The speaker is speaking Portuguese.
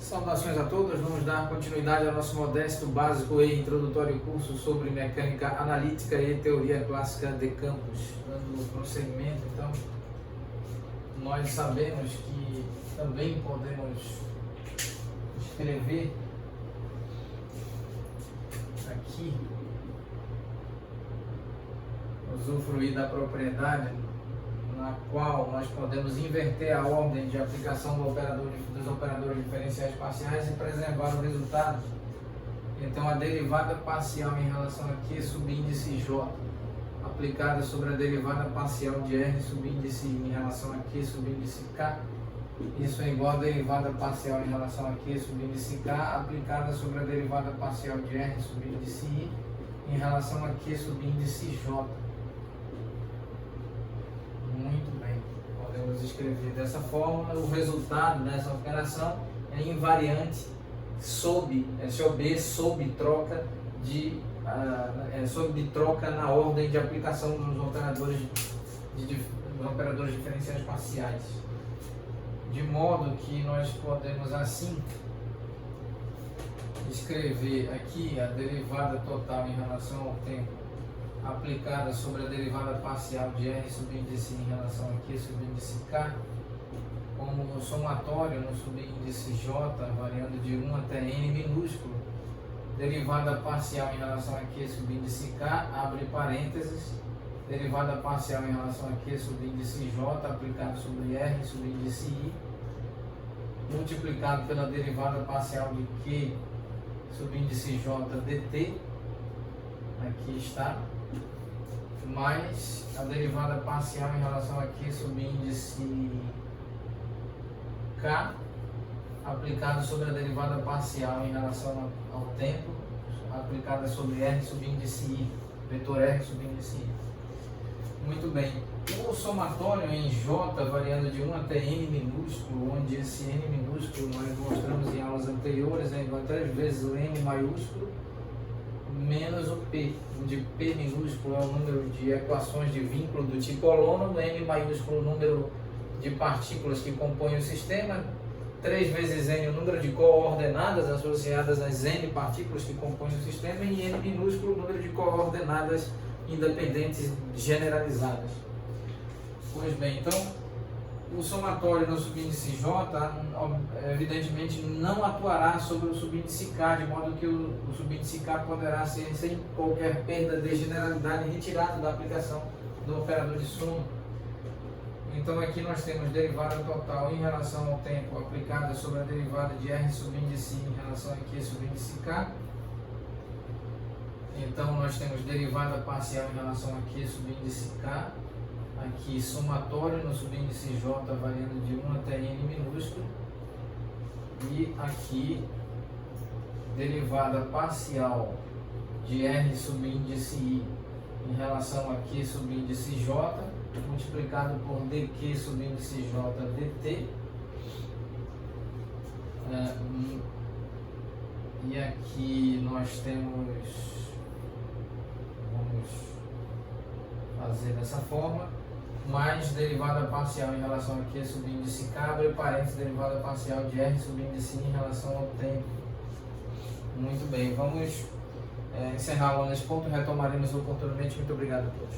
Saudações a todos, vamos dar continuidade ao nosso modesto, básico e introdutório curso sobre mecânica analítica e teoria clássica de campos. Dando prosseguimento, então, nós sabemos que também podemos escrever aqui, usufruir da propriedade na qual nós podemos inverter a ordem de aplicação dos operadores diferenciais parciais e preservar o resultado. Então, a derivada parcial em relação a Q subíndice J aplicada sobre a derivada parcial de R subíndice I em relação a Q subíndice K, isso é igual a derivada parcial em relação a Q subíndice K aplicada sobre a derivada parcial de R subíndice I em relação a Q subíndice J. Muito bem, podemos escrever dessa forma. O resultado dessa operação é invariante sob troca na ordem de aplicação dos operadores diferenciais parciais, de modo que nós podemos assim escrever aqui a derivada total em relação ao tempo aplicada sobre a derivada parcial de R subíndice em relação a Q subíndice K, como somatório no subíndice J, variando de 1 até N minúsculo, derivada parcial em relação a Q subíndice K, abre parênteses, derivada parcial em relação a Q subíndice J, aplicado sobre R subíndice I, multiplicado pela derivada parcial de Q subíndice J dt, aqui está, mais a derivada parcial em relação a Q subíndice K aplicada sobre a derivada parcial em relação ao tempo aplicada sobre R subíndice I, vetor R subíndice I. Muito bem, o somatório em J variando de 1 até N minúsculo, onde esse N minúsculo nós mostramos em aulas anteriores é igual a 3 vezes o N maiúsculo menos o P, onde P minúsculo é o número de equações de vínculo do tipo holônomo, N maiúsculo o número de partículas que compõem o sistema, 3 vezes N o número de coordenadas associadas às N partículas que compõem o sistema, e N minúsculo o número de coordenadas independentes generalizadas. Pois bem, então o somatório no subíndice J evidentemente não atuará sobre o subíndice K, de modo que o subíndice K poderá ser sem qualquer perda de generalidade retirado da aplicação do operador de soma. Então aqui nós temos derivada total em relação ao tempo aplicada sobre a derivada de R subíndice I em relação a Q subíndice K. Então nós temos derivada parcial em relação a Q subíndice K, aqui somatório no subíndice J variando de 1 até N minúsculo, e aqui derivada parcial de R subíndice I em relação a Q subíndice J multiplicado por dq subíndice J dt, e aqui nós temos, vamos fazer dessa forma, mais derivada parcial em relação a Q subíndice K, abre parênteses, derivada parcial de R subíndice I em relação ao tempo. Muito bem, vamos encerrar a aula nesse ponto, retomaremos oportunamente. Muito obrigado a todos.